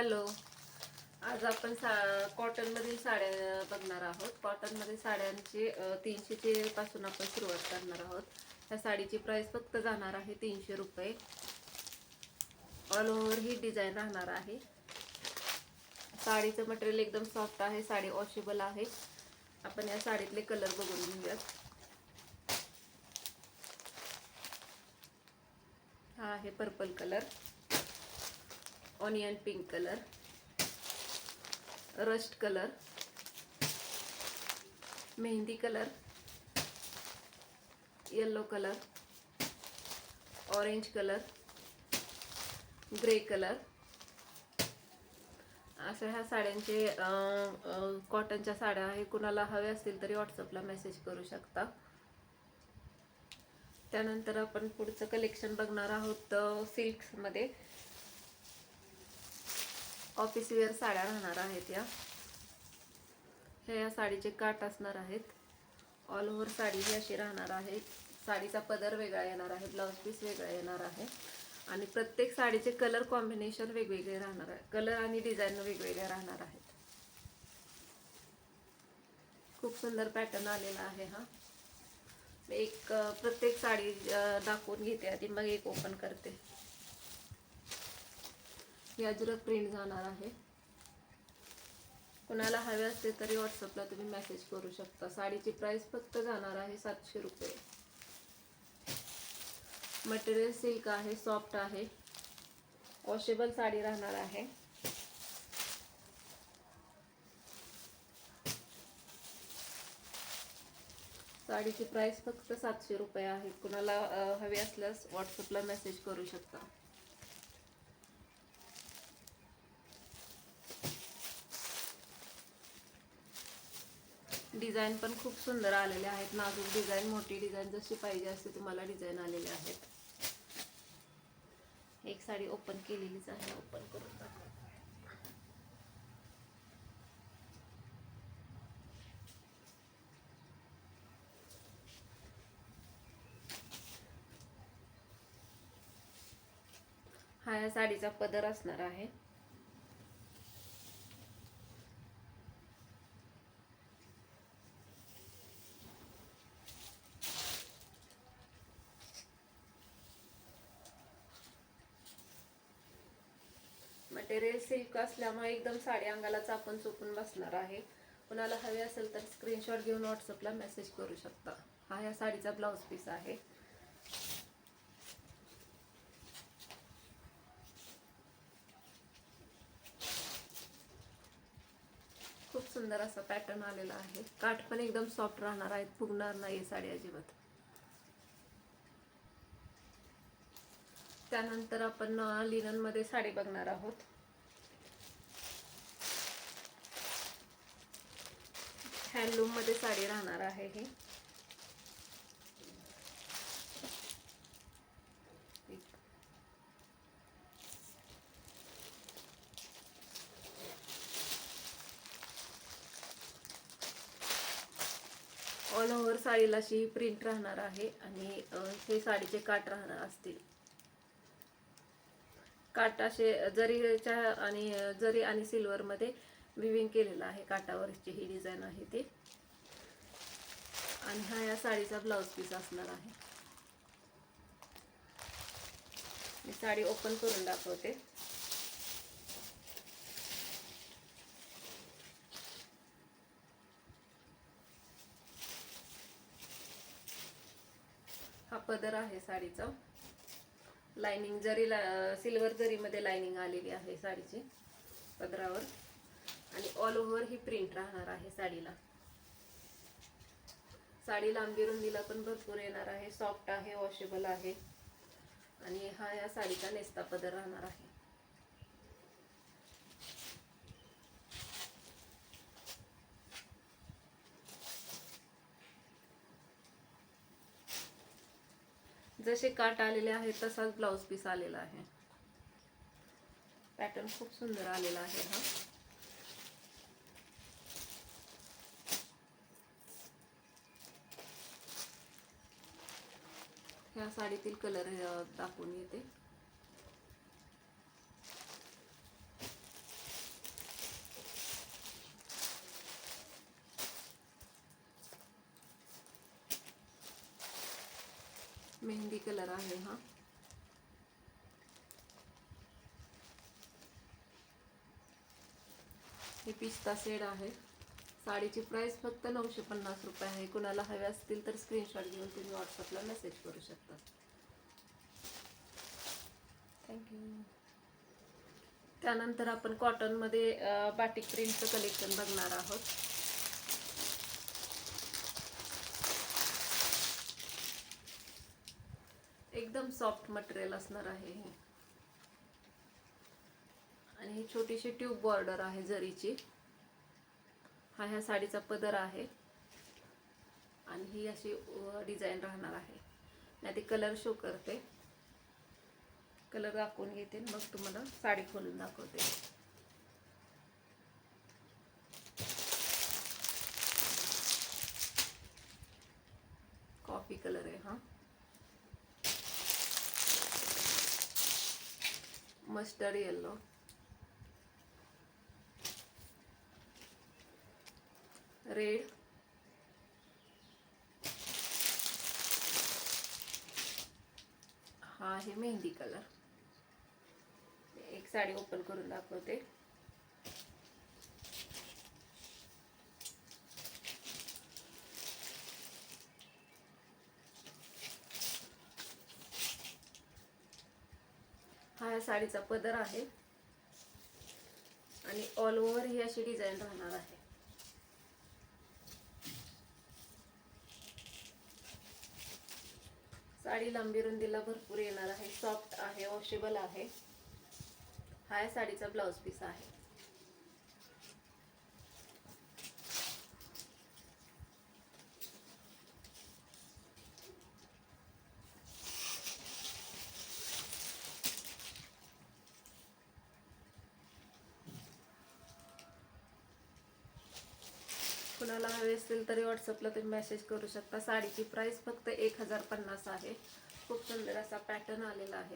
Hello. आज आपण कॉटनमधील साड्या बघणार आहोत. कॉटनमध्ये साड्यांची 300 पासून आपण सुरुवात करणार आहोत. त्या साडीची प्राइस फक्त जाणार आहे 300 रुपये. ऑल ओव्हर ही डिझाईन राहणार आहे. साडीचं मटेरियल एकदम सॉफ्ट आहे. साडी वॉशेबल आहे. आपण या साडीतले कलर बघून घेऊयात. हा आहे purple colour, onion pink colour, rust colour, mehndi colour, yellow colour, orange colour, grey colour. अशा ह्या साड्यांचे कॉटनच्या साड्या आहे. कुणाला हवे असतील तरी व्हॉट्सअपला मेसेज करू शकता. त्यानंतर आपण पुढचं कलेक्शन बघणार आहोत. सिल्क्समध्ये ऑफिस वेअर साड्या राहणार आहेत. या साडीचे काठ असणार आहेत. ऑल ओव्हर साडी ही अशी राहणार आहे. साडीचा पदर वेगळा येणार आहे, ब्लाउज पीस वेगळा येणार आहे आणि प्रत्येक साडीचे कलर कॉम्बिनेशन वेगवेगळे राहणार आहे. कलर आणि डिझाईन वेगवेगळे राहणार आहेत. खूप सुंदर पॅटर्न आलेला आहे. हा एक प्रत्येक साडी दाखवून घेते आधी, मग एक ओपन करते. ही अजरक प्रिंट जाणार आहे. कुणाला हवे असते तरी व्हॉट्सअपला तुम्ही मेसेज करू शकता. साडीची प्राइस फक्त जाणार आहे 700 रुपये. मटेरियल सिल्क आहे, सॉफ्ट आहे, वॉशेबल साडी राहणार आहे. साडीची प्राइस फक्त 700 रुपये आहे. कुणाला हवे असल्यास व्हॉट्सअपला मेसेज करू शकता. डिझाईन पण खूप सुंदर आलेले आहेत. नाजूक डिझाईन, मोठी डिझाईन, जशी पाहिजे असते तुम्हाला डिझाईन आलेले आहेत. एक साडी ओपन केलेलीच आहे, ओपन करून दाखवा. हा या साडीचा पदर असणार आहे. मटेरियल सिल्क असल्यामुळे एकदम साडी अंगाला चापून चोपून बसणार आहे. कुणाला हवे असेल तर स्क्रीनशॉट घेऊन व्हॉट्सअपला मेसेज करू शकता. हा या साडीचा ब्लाउज पीस आहे. खूप सुंदर असा पॅटर्न आलेला आहे. काठ पण एकदम सॉफ्ट राहणार आहेत, फुगणार नाही साडी अजिबात. त्यानंतर आपण लिनन मध्ये साडी बघणार आहोत. हँडलूम मध्ये साडी राहणार आहे. ही ऑल ओव्हर साडीला अशी प्रिंट राहणार आहे आणि हे साडीचे काठ राहणार असतील. काठ असे जरीच्या आणि जरी आणि सिल्वर मध्ये विविंग केलेलं आहे. काठावरची ही डिझाईन आहे ते. आणि हा या साडीचा ब्लाउज पीस असणार आहे. मी साडी ओपन करून दाखवते. हा पदर आहे साडीचा. लाइनिंग जरी सिल्वर जरी मध्ये लाइनिंग आलेली आहे साडीची पदरावर आणि ऑल ओव्हर ही प्रिंट राहणार आहे साडीला. साडी लांबी रुंदीला पण भरपूर येणार आहे. सॉफ्ट आहे, वॉशेबल आहे आणि हा या साडीचा नेस्ता पदर राहणार आहे. जसे काठ आलेले आहेत तसाच ब्लाउज पीस आलेला आहे. पॅटर्न खूप सुंदर आलेला आहे. हा ह्या साडीतील कलर दाखवून येते. कलर आहे हा. हे पिस्ता शेड आहे. साडीची प्राइस फक्त 950 रुपये आहे. कुणाला हवे असतील तर स्क्रीनशॉट घेऊन तुम्ही व्हॉट्सअपला मेसेज करू शकता. थँक्यू. त्यानंतर आपण कॉटनमध्ये बाटिक प्रिंटचं कलेक्शन बघणार आहोत. एकदम सॉफ्ट मटेरियल असणार आहे हे. आणि ही छोटीशी ट्यूब बॉर्डर आहे जरीची. हा ह्या साडीचा पदर आहे आणि ही अशी डिझाईन राहणार आहे. नाही ती कलर शो करते. कलर दाखवून घेते मग तुम्हाला साडी खोलून दाखवते. कॉफी कलर आहे हा. मस्टर्ड येलो, रेड, हा आहे मेहंदी कलर. एक साडी ओपन करून दाखवते. हा या साडीचा पदर आहे आणि ऑल ओव्हर ही अशी डिझाईन राहणार आहे. साडी लांबी रुंदीला भरपूर येणार आहे. सॉफ्ट आहे, वॉशेबल आहे. हा या साडीचा ब्लाउज पीस आहे. कुणाला हवे असतील तरी व्हॉट्सअपला तुम्ही मेसेज करू शकता. साडीची प्राइस फक्त 1050 आहे. खूप सुंदर असा पॅटर्न आलेला आहे.